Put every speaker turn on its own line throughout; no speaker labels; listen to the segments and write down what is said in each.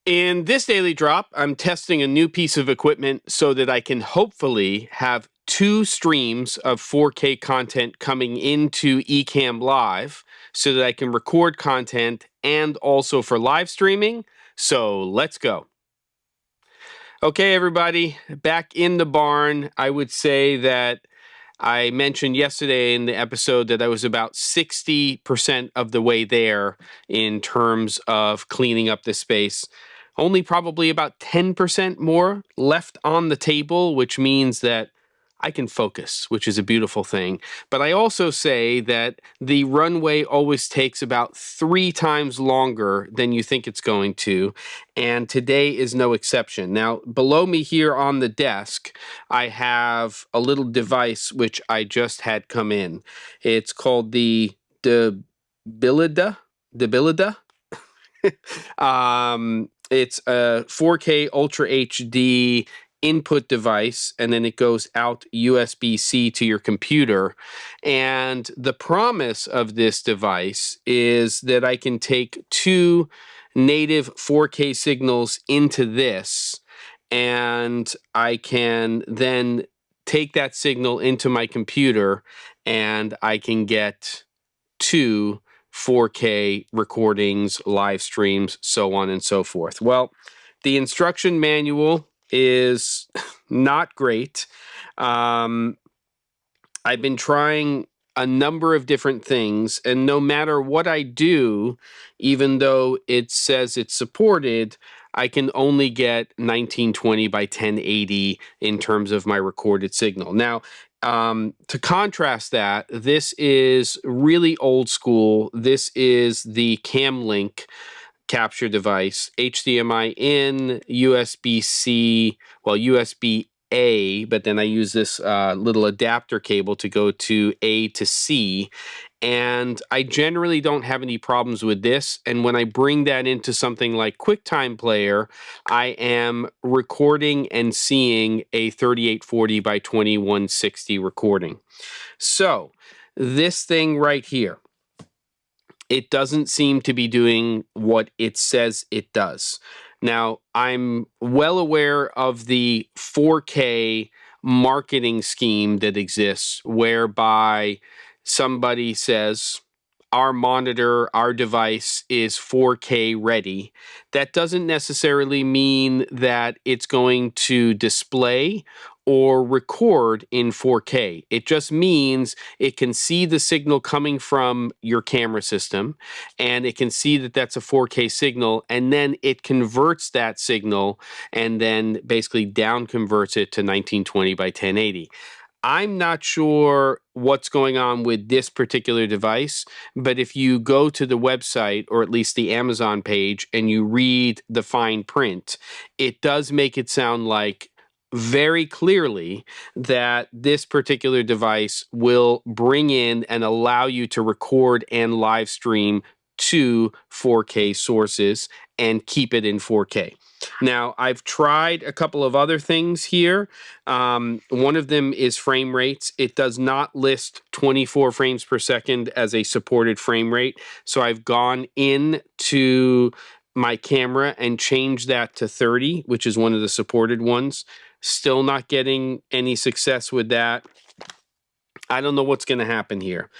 In this daily drop, I'm testing a new piece of equipment so that I can hopefully have 2 streams of 4K content coming into Ecamm Live so that I can record content and also for live streaming. So let's go. Okay, everybody, back in the barn. I would say that I mentioned yesterday in the episode that I was about 60% of the way there in terms of cleaning up the space. Only probably about 10% more left on the table, which means that I can focus, which is a beautiful thing. But I also say that the runway always takes about 3 times longer than you think it's going to, and today is no exception. Now, below me here on the desk, I have a little device which I just had come in. It's called the Dbilida. It's a 4K Ultra HD input device, and then it goes out USB-C to your computer. And the promise of this device is that I can take 2 native 4K signals into this, and I can then take that signal into my computer, and I can get 2 4K recordings, live streams, so on and so forth. Well, the instruction manual is not great. I've been trying a number of different things, and no matter what I do, even though it says it's supported, I can only get 1920 by 1080 in terms of my recorded signal. Now, to contrast that, this is really old school. This is the CamLink capture device, HDMI in, USB-C, well, USB-A, but then I use this little adapter cable to go to A to C, and I generally don't have any problems with this. And when I bring that into something like QuickTime Player, I am recording and seeing a 3840 by 2160 recording. So this thing right here, it doesn't seem to be doing what it says it does. Now, I'm well aware of the 4K marketing scheme that exists, whereby somebody says, our monitor, our device is 4K ready. That doesn't necessarily mean that it's going to display or record in 4K. It just means it can see the signal coming from your camera system, and it can see that that's a 4K signal, and then it converts that signal and then basically down converts it to 1920 by 1080. I'm not sure what's going on with this particular device, but if you go to the website, or at least the Amazon page, and you read the fine print, it does make it sound like very clearly that this particular device will bring in and allow you to record and live stream to 4K sources and keep it in 4K. Now, I've tried a couple of other things here. One of them is frame rates. It does not list 24 frames per second as a supported frame rate. So I've gone into my camera and changed that to 30, which is one of the supported ones. Still not getting any success with that. I don't know what's going to happen here.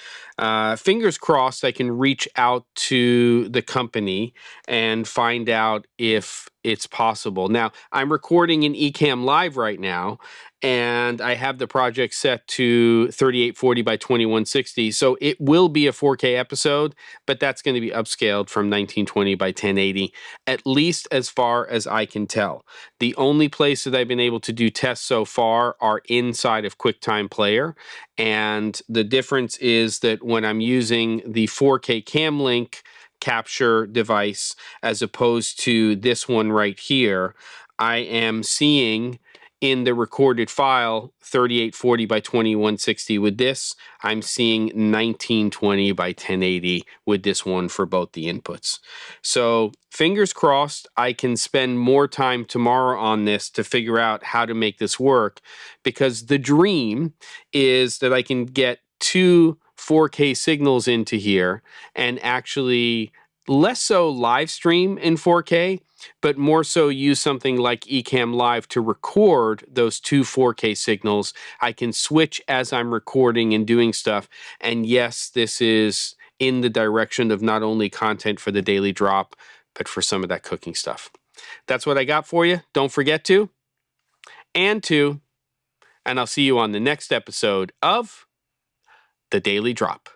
Fingers crossed I can reach out to the company and find out if it's possible. Now, I'm recording in Ecamm Live right now, and I have the project set to 3840 by 2160, so it will be a 4K episode, but that's going to be upscaled from 1920 by 1080, at least as far as I can tell. The only place that I've been able to do tests so far are inside of QuickTime Player, and the difference is that when I'm using the 4K CamLink capture device as opposed to this one right here, I am seeing in the recorded file 3840 by 2160 with this. I'm seeing 1920 by 1080 with this one for both the inputs. So fingers crossed I can spend more time tomorrow on this to figure out how to make this work, because the dream is that I can get 2 4K signals into here and actually less so live stream in 4K, but more so use something like Ecamm Live to record those two 4K signals. I can switch as I'm recording and doing stuff. And yes, this is in the direction of not only content for the daily drop, but for some of that cooking stuff. That's what I got for you. Don't forget to, and I'll see you on the next episode of The Daily Drop.